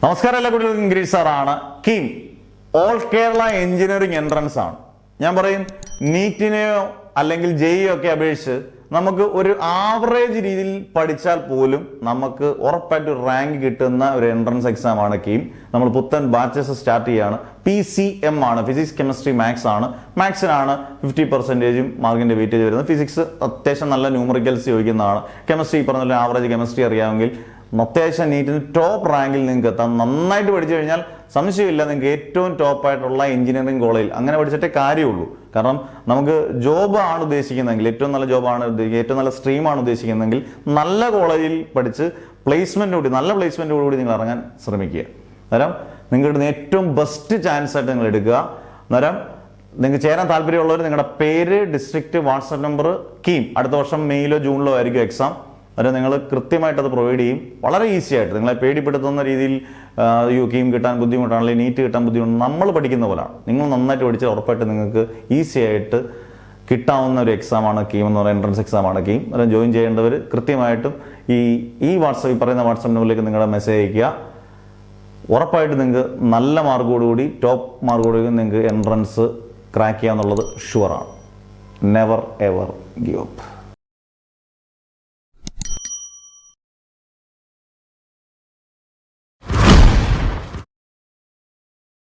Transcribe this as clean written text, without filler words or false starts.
നമസ്കാരം, എല്ലാ കുട്ടികൾക്കും ഗിരീഷ് സാറാണ്. KEAM all Kerala engineering entrance ആണ്. ഞാൻ പറയും നീറ്റിനെയോ അല്ലെങ്കിൽ ജെഇഒ ഒക്കെ അപേക്ഷിച്ച് നമുക്ക് ഒരു ആവറേജ് രീതിയിൽ പഠിച്ചാൽ പോലും നമുക്ക് ഉറപ്പായിട്ട് റാങ്ക് കിട്ടുന്ന ഒരു എൻട്രൻസ് എക്സാം ആണ് കീം. നമ്മൾ പുത്തൻ ബാച്ചസ് സ്റ്റാർട്ട് ചെയ്യാണ്. PCM ആണ്, ഫിസിക്സ് കെമിസ്ട്രി മാത്സ് ആണ്. മാത്സിനാണ് 50% മാർക്കിന്റെ വെയിറ്റേജ് വരുന്നത്. ഫിസിക്സ് അത്യാവശ്യം നല്ല ന്യൂമറിക്കൽസ് ചോദിക്കുന്നതാണ്. കെമിസ്ട്രി പറഞ്ഞ ആവറേജ് കെമിസ്ട്രി അറിയാമെങ്കിൽ അത്യാവശ്യം നീറ്റിന് ടോപ്പ് റാങ്കിൽ നിങ്ങൾക്ക് എത്താം. നന്നായിട്ട് പഠിച്ചു കഴിഞ്ഞാൽ സംശയമില്ല, നിങ്ങൾക്ക് ഏറ്റവും ടോപ്പായിട്ടുള്ള എഞ്ചിനീയറിംഗ് കോളേജിൽ അങ്ങനെ പഠിച്ചിട്ടേ കാര്യമുള്ളൂ. കാരണം നമുക്ക് ജോബ് ആണ് ഉദ്ദേശിക്കുന്നതെങ്കിൽ, ഏറ്റവും നല്ല ജോബാണ്, ഏറ്റവും നല്ല സ്ട്രീമാണ് ഉദ്ദേശിക്കുന്നതെങ്കിൽ നല്ല കോളേജിൽ പഠിച്ച് നല്ല പ്ലേസ്മെന്റോടുകൂടി നിങ്ങൾ ഇറങ്ങാൻ ശ്രമിക്കുക. അന്നേരം നിങ്ങളുടെ ഏറ്റവും ബെസ്റ്റ് ചാൻസ് ആയിട്ട് നിങ്ങൾ എടുക്കുക. അന്നേരം നിങ്ങൾക്ക് ചേരാൻ താല്പര്യമുള്ളവർ നിങ്ങളുടെ പേര്, ഡിസ്ട്രിക്ട്, വാട്സാപ്പ് നമ്പർ, കീം അടുത്ത വർഷം മെയ്യിലോ ജൂണിലോ ആയിരിക്കും എക്സാം. അത് നിങ്ങൾ കൃത്യമായിട്ട് അത് പ്രൊവൈഡ് ചെയ്യും. വളരെ ഈസി ആയിട്ട്, നിങ്ങളെ പേടിപ്പെടുത്തുന്ന രീതിയിൽ കീം കിട്ടാൻ ബുദ്ധിമുട്ടാണ് അല്ലെങ്കിൽ നീറ്റ് കിട്ടാൻ ബുദ്ധിമുട്ടാണ്, നമ്മൾ പഠിക്കുന്ന പോലാണ്. നിങ്ങൾ നന്നായിട്ട് പഠിച്ചാൽ ഉറപ്പായിട്ട് നിങ്ങൾക്ക് ഈസി ആയിട്ട് കിട്ടാവുന്ന ഒരു എക്സാമാണ് കീം എന്ന് പറയുന്ന എൻട്രൻസ് എക്സാമാണ് കീം. അതിൽ ജോയിൻ ചെയ്യേണ്ടവർ കൃത്യമായിട്ടും ഈ പറയുന്ന വാട്സാപ്പ് നമ്പറിലേക്ക് നിങ്ങളുടെ മെസ്സേജ് അയയ്ക്കുക. ഉറപ്പായിട്ട് നിങ്ങൾക്ക് നല്ല മാർക്കോടുകൂടി, ടോപ്പ് മാർക്കോടുകൂടി നിങ്ങൾക്ക് എൻട്രൻസ് ക്രാക്ക് ചെയ്യാന്നുള്ളത് ഷുവറാണ്. Never ever give up.